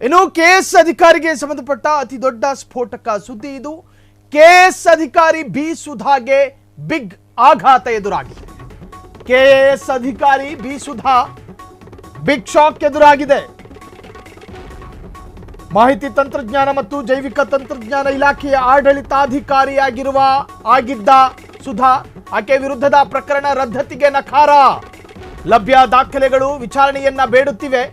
ಇನ್ನು ಕೆಎಸ್ ಅಧಿಕಾರಿಗೆ ಸಂಬಂಧಪಟ್ಟ ಅತಿ ದೊಡ್ಡ ಸ್ಫೋಟಕ ಸುದ್ದಿ ಇದು. ಕೆಎಸ್ ಅಧಿಕಾರಿ ಬಿ ಸುಧಾಗೆ ಬಿಗ್ ಆಘಾತ ಎದುರಾಗಿದೆ. ಕೆಎಸ್ ಅಧಿಕಾರಿ ಬಿ ಸುಧಾ ಬಿಗ್ ಶಾಕ್ ಎದುರಾಗಿದೆ. ಮಾಹಿತಿ ತಂತ್ರಜ್ಞಾನ ಮತ್ತು ಜೈವಿಕ ತಂತ್ರಜ್ಞಾನ ಇಲಾಖೆಯ ಆಗಿದ್ದ ಸುಧಾ ಆಕೆ ವಿರುದ್ಧದ ಪ್ರಕರಣ ರದ್ದತಿಗೆ ನಕಾರ. ಲಭ್ಯ ದಾಖಲೆಗಳು ವಿಚಾರಣೆಯನ್ನ ಬೇಡುತ್ತಿವೆ.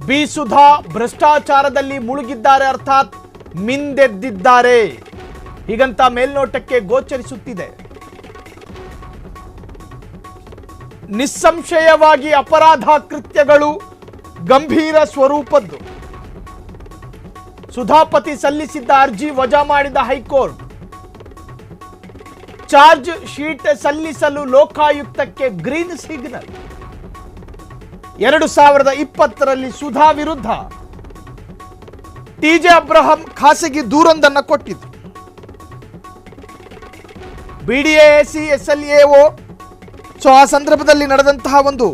ಬಿ ಸುಧಾ ಭ್ರಷ್ಟಾಚಾರದಲ್ಲಿ ಮುಳುಗಿದ್ದಾರೆ, ಅರ್ಥಾತ್ ಮಿಂದೆದ್ದಿದ್ದಾರೆ, ಹೀಗಂತ ಮೇಲ್ನೋಟಕ್ಕೆ ಗೋಚರಿಸುತ್ತಿದೆ. ನಿಸ್ಸಂಶಯವಾಗಿ ಅಪರಾಧ ಕೃತ್ಯಗಳು ಗಂಭೀರ ಸ್ವರೂಪದ್ದು. ಸುಧಾಪತಿ ಸಲ್ಲಿಸಿದ್ದ ಅರ್ಜಿ ವಜಾ ಮಾಡಿದ ಹೈಕೋರ್ಟ್. ಚಾರ್ಜ್ ಶೀಟ್ ಸಲ್ಲಿಸಲು ಲೋಕಾಯುಕ್ತಕ್ಕೆ ಗ್ರೀನ್ ಸಿಗ್ನಲ್. 2020ರಲ್ಲಿ ಸುಧಾ ವಿರುದ್ಧ ಟಿಜೆ ಅಬ್ರಹಂ ಖಾಸಗಿ ದೂರೊಂದನ್ನು ಕೊಟ್ಟಿದ್ರು. ಬಿಡಿಎಸಿ ಎಸ್ಎಲ್ಎಒ ಆ ಸಂದರ್ಭದಲ್ಲಿ ನಡೆದಂತಹ ಒಂದು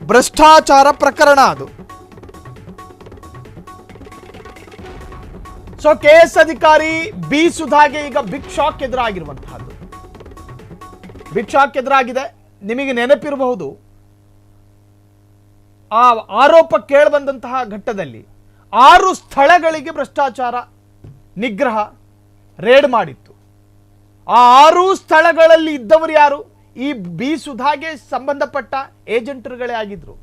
ಭ್ರಷ್ಟಾಚಾರ ಪ್ರಕರಣ ಅದು. ಕೆಎಸ್ ಅಧಿಕಾರಿ ಬಿ ಸುಧಾಗೆ ಈಗ ಬಿಗ್ ಶಾಕ್ ಎದುರಾಗಿರುವಂತಹದ್ದು. ಬಿಗ್ ಶಾಕ್ ಎದುರಾಗಿದೆ. ನಿಮಗೆ ನೆನಪಿರಬಹುದು, ಆ ಆರೋಪ ಕೇಳಿಬಂದಂತಹ ಘಟ್ಟದಲ್ಲಿ 6 ಸ್ಥಳಗಳಿಗೆ ಭ್ರಷ್ಟಾಚಾರ ನಿಗ್ರಹ ರೇಡ್ ಮಾಡಿತ್ತು. ಆ 6 ಸ್ಥಳಗಳಲ್ಲಿ ಇದ್ದವರು ಯಾರು? ಈ ಬಿ ಸುಧಾಗೆ ಸಂಬಂಧಪಟ್ಟ ಏಜೆಂಟರುಗಳೇ ಆಗಿದ್ರು,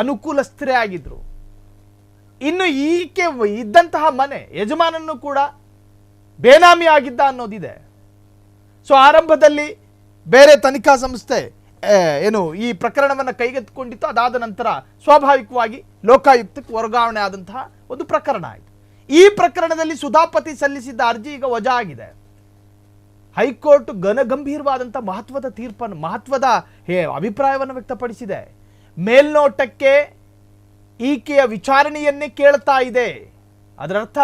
ಅನುಕೂಲಸ್ಥರೇ ಆಗಿದ್ರು. ಇನ್ನು ಈಕೆ ಇದ್ದಂತಹ ಮನೆ ಯಜಮಾನನ್ನು ಕೂಡ ಬೇನಾಮಿ ಆಗಿದ್ದ ಅನ್ನೋದಿದೆ. ಆರಂಭದಲ್ಲಿ ಬೇರೆ ತನಿಖಾ ಸಂಸ್ಥೆ ಈ ಪ್ರಕರಣವನ್ನು ಕೈಗೆತ್ತಿಕೊಂಡಿತ್ತು. ಅದಾದ ನಂತರ ಸ್ವಾಭಾವಿಕವಾಗಿ ಲೋಕಾಯುಕ್ತಕ್ಕೆ ವರ್ಗಾವಣೆ ಆದಂತಹ ಒಂದು ಪ್ರಕರಣ ಆಯಿತು. ಈ ಪ್ರಕರಣದಲ್ಲಿ ಸುಧಾಪತಿ ಸಲ್ಲಿಸಿದ್ದ ಅರ್ಜಿ ಈಗ ವಜಾ ಆಗಿದೆ. ಹೈಕೋರ್ಟ್ ಗಂಭೀರವಾದಂಥ ಮಹತ್ವದ ಅಭಿಪ್ರಾಯವನ್ನು ವ್ಯಕ್ತಪಡಿಸಿದೆ. ಮೇಲ್ನೋಟಕ್ಕೆ ಈಕೆಯ ವಿಚಾರಣೆಯನ್ನೇ ಕೇಳ್ತಾ ಇದೆ. ಅದರರ್ಥ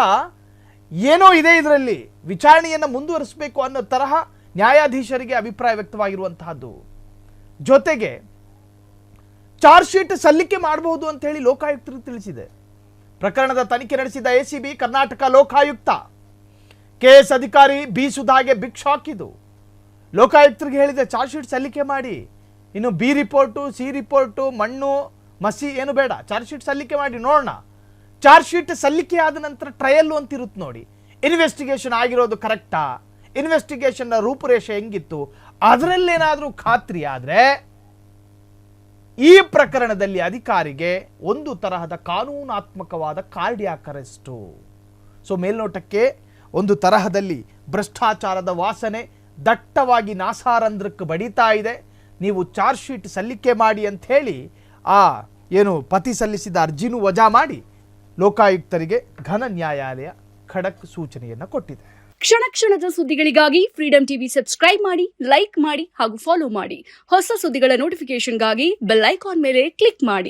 ಏನೋ ಇದೆ, ಇದರಲ್ಲಿ ವಿಚಾರಣೆಯನ್ನು ಮುಂದುವರಿಸಬೇಕು ಅನ್ನೋ ತರಹ ನ್ಯಾಯಾಧೀಶರಿಗೆ ಅಭಿಪ್ರಾಯ ವ್ಯಕ್ತವಾಗಿರುವಂತಹದ್ದು. ಜೊತೆಗೆ ಚಾರ್ಜ್ ಶೀಟ್ ಸಲ್ಲಿಕೆ ಮಾಡಬಹುದು ಅಂತ ಹೇಳಿ ಲೋಕಾಯುಕ್ತರು ತಿಳಿಸಿದೆ. ಪ್ರಕರಣದ ತನಿಖೆ ನಡೆಸಿದ ಎಸಿಬಿ ಕರ್ನಾಟಕ ಲೋಕಾಯುಕ್ತ ಕೆಎಸ್ ಅಧಿಕಾರಿ ಬಿ ಸುಧಾಗೆ ಬಿಗ್ ಶಾಕ್ ಇದು. ಲೋಕಾಯುಕ್ತರಿಗೆ ಹೇಳಿದೆ, ಚಾರ್ಜ್ ಶೀಟ್ ಸಲ್ಲಿಕೆ ಮಾಡಿ. ಇನ್ನು ಬಿ ರಿಪೋರ್ಟು, ಸಿ ರಿಪೋರ್ಟು, ಮಣ್ಣು ಮಸಿ ಏನು ಬೇಡ, ಚಾರ್ಜ್ ಶೀಟ್ ಸಲ್ಲಿಕೆ ಮಾಡಿ ನೋಡೋಣ. ಚಾರ್ಜ್ ಶೀಟ್ ಸಲ್ಲಿಕೆ ಆದ ನಂತರ ಟ್ರಯಲ್ ಅಂತಿರುತ್ತೆ ನೋಡಿ. ಇನ್ವೆಸ್ಟಿಗೇಷನ್ ಆಗಿರೋದು ಕರೆಕ್ಟಾ, ಇನ್ವೆಸ್ಟಿಗೇಷನ್ನ ರೂಪುರೇಷೆ ಹೆಂಗಿತ್ತು, ಅದರಲ್ಲೇನಾದರೂ ಖಾತ್ರಿ ಆದರೆ ಈ ಪ್ರಕರಣದಲ್ಲಿ ಅಧಿಕಾರಿಗೆ ಒಂದು ತರಹದ ಕಾನೂನಾತ್ಮಕವಾದ ಕಾರ್ಡಿಯಾಕ್ ಅರೆಸ್ಟು. ಮೇಲ್ನೋಟಕ್ಕೆ ಒಂದು ತರಹದಲ್ಲಿ ಭ್ರಷ್ಟಾಚಾರದ ವಾಸನೆ ದಟ್ಟವಾಗಿ ನಾಸಾರಂಧ್ರಕ್ಕೆ ಬಡಿತಾ ಇದೆ. ನೀವು ಚಾರ್ಜ್ ಶೀಟ್ ಸಲ್ಲಿಕೆ ಮಾಡಿ ಅಂತ ಹೇಳಿ ಪತಿ ಸಲ್ಲಿಸಿದ ಅರ್ಜಿನೂ ವಜಾ ಮಾಡಿ ಲೋಕಾಯುಕ್ತರಿಗೆ ಘನ ನ್ಯಾಯಾಲಯ ಖಡಕ್ ಸೂಚನೆಯನ್ನು ಕೊಟ್ಟಿದೆ. ಕ್ಷಣ ಕ್ಷಣದ ಸುದ್ದಿಗಳಿಗಾಗಿ ಫ್ರೀಡಂ ಟಿವಿ ಸಬ್ಸ್ಕ್ರೈಬ್ ಮಾಡಿ, ಲೈಕ್ ಮಾಡಿ ಹಾಗೂ ಫಾಲೋ ಮಾಡಿ. ಹೊಸ ಸುದ್ದಿಗಳ ನೋಟಿಫಿಕೇಶನ್ಗಾಗಿ ಬೆಲ್ ಐಕಾನ್ ಮೇಲೆ ಕ್ಲಿಕ್ ಮಾಡಿ.